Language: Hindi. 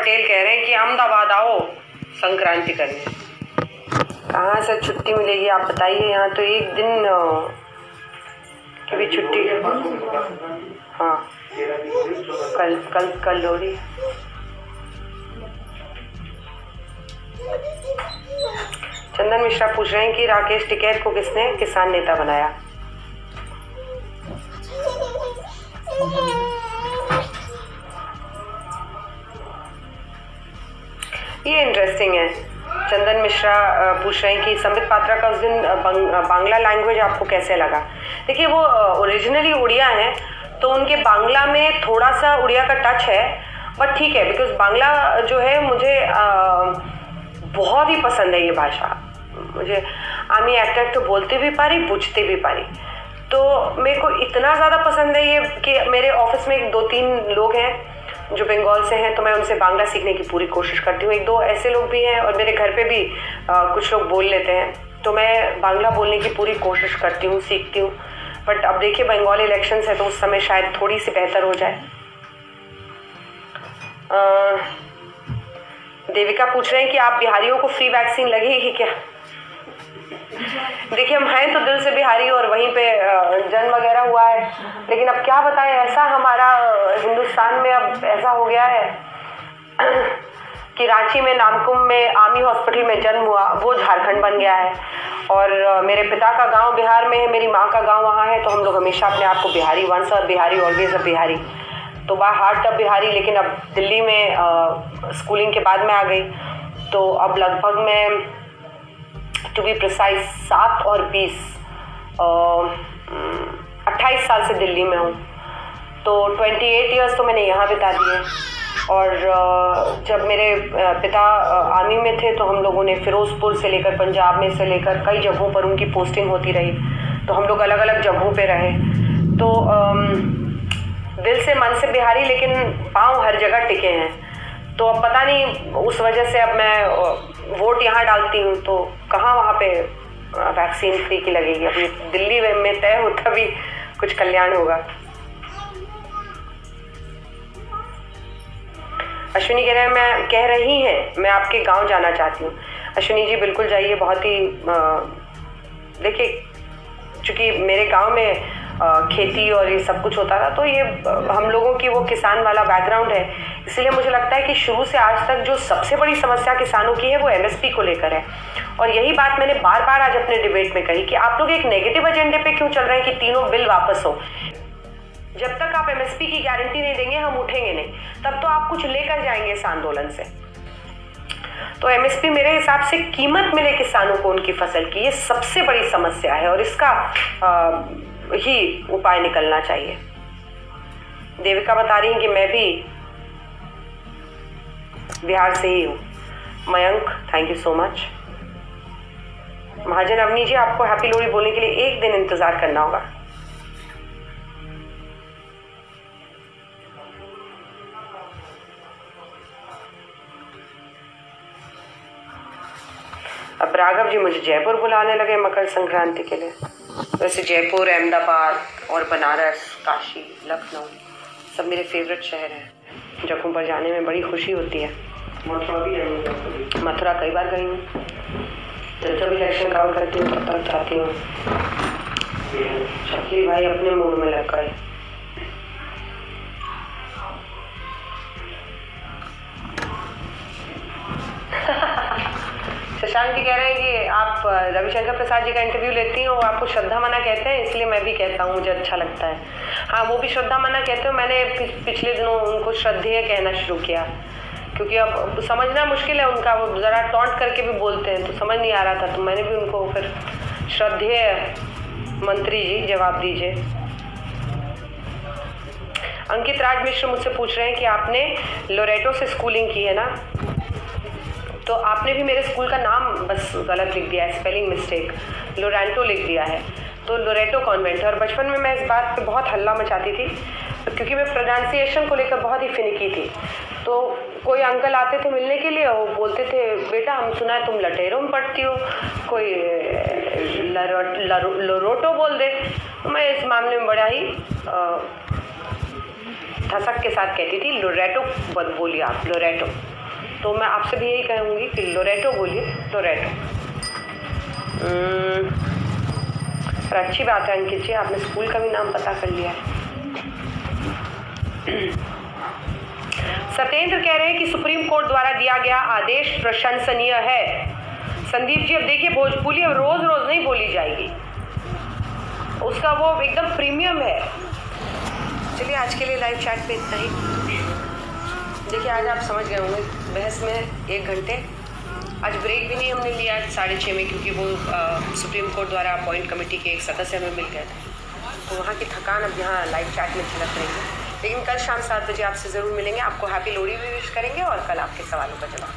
पटेल कह रहे हैं कि अहमदाबाद आओ संक्रांति करने। कहाँ से छुट्टी मिलेगी आप बताइए। यहाँ तो एक दिन की भी छुट्टी। हाँ, कल लोहड़ी। चंदन मिश्रा पूछ रहे हैं कि राकेश टिकैत को किसने किसान नेता बनाया। ये इंटरेस्टिंग है। चंदन मिश्रा पूछ रहे हैं कि संबित पात्रा का उस दिन बांग्ला लैंग्वेज आपको कैसे लगा। देखिए, वो ओरिजिनली उड़िया हैं, तो उनके बांग्ला में थोड़ा सा उड़िया का टच है, बट ठीक है, बिकॉज बांग्ला जो है मुझे बहुत ही पसंद है। ये भाषा मुझे आमी एक्ट बोलते भी पारी, बुझते भी पारी, तो मेरे को इतना ज़्यादा पसंद है ये कि मेरे ऑफिस में 2-3 लोग हैं जो बंगाल से हैं, तो मैं उनसे बांग्ला सीखने की पूरी कोशिश करती हूँ। 1-2 ऐसे लोग भी हैं और मेरे घर पे भी कुछ लोग बोल लेते हैं, तो मैं बांग्ला बोलने की पूरी कोशिश करती हूँ, सीखती हूँ। बट अब देखिए, बंगाली इलेक्शंस है तो उस समय शायद थोड़ी सी बेहतर हो जाए। देविका पूछ रहे हैं कि आप बिहारियों को फ्री वैक्सीन लगेगी क्या। देखिए, हम हैं तो दिल से बिहारी और वहीं पे जन्म वगैरह हुआ है, लेकिन अब क्या बताएं, ऐसा हमारा हिंदुस्तान में अब ऐसा हो गया है कि रांची में नामकुम में आर्मी हॉस्पिटल में जन्म हुआ, वो झारखंड बन गया है। और मेरे पिता का गांव बिहार में है, मेरी माँ का गांव वहाँ है, तो हम लोग हमेशा अपने आप को Bihari, once a Bihari always a Bihari, तो बाय हार्ट अब बिहारी। लेकिन अब दिल्ली में स्कूलिंग के बाद में आ गई, तो अब लगभग मैं टू बी प्रिसाइज 7 और 20 28 साल से दिल्ली में हूँ, तो 28 ईयर्स तो मैंने यहाँ बिता दिए। और जब मेरे पिता आर्मी में थे तो हम लोगों ने फिरोजपुर से लेकर पंजाब में से लेकर कई जगहों पर उनकी पोस्टिंग होती रही, तो हम लोग अलग अलग जगहों पे रहे। तो दिल से मन से बिहारी, लेकिन पाँव हर जगह टिके हैं। तो अब पता नहीं, उस वजह से अब मैं वोट यहाँ डालती हूँ तो कहाँ वहाँ पे वैक्सीन फ्री की लगेगी। अभी दिल्ली में तय हो तभी कुछ कल्याण होगा। अश्विनी कह रही हैं मैं आपके गांव जाना चाहती हूँ। अश्विनी जी बिल्कुल जाइए। बहुत ही देखिए, चूँकि मेरे गांव में खेती और ये सब कुछ होता था, तो ये हम लोगों की वो किसान वाला बैकग्राउंड है, इसलिए मुझे लगता है कि शुरू से आज तक जो सबसे बड़ी समस्या किसानों की है वो एमएसपी को लेकर है। और यही बात मैंने बार बार आज अपने डिबेट में कही कि आप लोग एक नेगेटिव एजेंडे पे क्यों चल रहे हैं कि तीनों बिल वापस हो। जब तक आप एमएसपी की गारंटी नहीं देंगे हम उठेंगे नहीं, तब तो आप कुछ लेकर जाएंगे इस आंदोलन से। तो एमएसपी मेरे हिसाब से कीमत मिले किसानों को उनकी फसल की, ये सबसे बड़ी समस्या है और इसका ही उपाय निकलना चाहिए। देविका बता रही हैं कि मैं भी बिहार से ही हूँ। Mayank, thank you so much. Mahajan Avni ji, आपको हैप्पी लोहड़ी बोलने के लिए 1 दिन इंतजार करना होगा। अब राघव जी मुझे जयपुर बुलाने लगे मकर संक्रांति के लिए। वैसे जयपुर, अहमदाबाद और बनारस, काशी, लखनऊ सब मेरे फेवरेट शहर हैं, जगहों पर जाने में बड़ी खुशी होती है। मथुरा कई बार गई हूँ, तो जब इलेक्शन कवर करती हूँ तब तक जाती हूँ। शकील भाई अपने मूड में लग गए। शशांक जी कह रहे हैं कि आप रविशंकर प्रसाद जी का इंटरव्यू लेती हैं, वो आपको श्रद्धा मना कहते हैं, इसलिए मैं भी कहता हूँ, मुझे अच्छा लगता है। हाँ, वो भी श्रद्धा मना कहते हो। मैंने पिछले दिनों उनको श्रद्धेय कहना शुरू किया, क्योंकि अब समझना मुश्किल है उनका, वो ज़रा टॉन्ट करके भी बोलते हैं तो समझ नहीं आ रहा था, तो मैंने भी उनको फिर श्रद्धेय मंत्री जी जवाब दीजिए। अंकित राज मिश्र मुझसे पूछ रहे हैं कि आपने लोरेटो से स्कूलिंग की है ना, तो आपने भी मेरे स्कूल का नाम बस गलत लिख दिया है, स्पेलिंग मिस्टेक, लोरेंटो लिख दिया है, तो लोरेटो कॉन्वेंट है। और बचपन में मैं इस बात पे बहुत हल्ला मचाती थी, क्योंकि मैं प्रोनाउंसिएशन को लेकर बहुत ही फिनिकी थी। तो कोई अंकल आते थे मिलने के लिए, वो बोलते थे बेटा हम सुना है तुम लटेरों में पढ़ती हो, कोई लोरोटो बोल दे। तो मैं इस मामले में बड़ा ही धसक के साथ कहती थी लोरेटो बोलिए आप, लोरेटो। तो मैं आपसे भी यही कहूँगी कि लोरेटो बोलिए, लोरेटो। पर अच्छी बात है अंकित जी, आपने स्कूल का भी नाम पता कर लिया है। सत्येंद्र कह रहे हैं कि सुप्रीम कोर्ट द्वारा दिया गया आदेश प्रशंसनीय है। संदीप जी अब देखिए, भोजपुरी अब रोज रोज नहीं बोली जाएगी, उसका वो एकदम प्रीमियम है। चलिए आज के लिए लाइव चैट पे इतना ही। देखिए आज आप समझ गए होंगे, बहस में 1 घंटे, आज ब्रेक भी नहीं हमने लिया 6:30 में, क्योंकि वो सुप्रीम कोर्ट द्वारा अपॉइंट कमेटी के एक सदस्य हमें मिल गए थे, तो वहाँ की थकान अब यहाँ लाइव चैट में झलक रही है। लेकिन कल शाम 7 बजे आपसे ज़रूर मिलेंगे, आपको हैप्पी लोहड़ी भी विश करेंगे और कल आपके सवालों का जवाब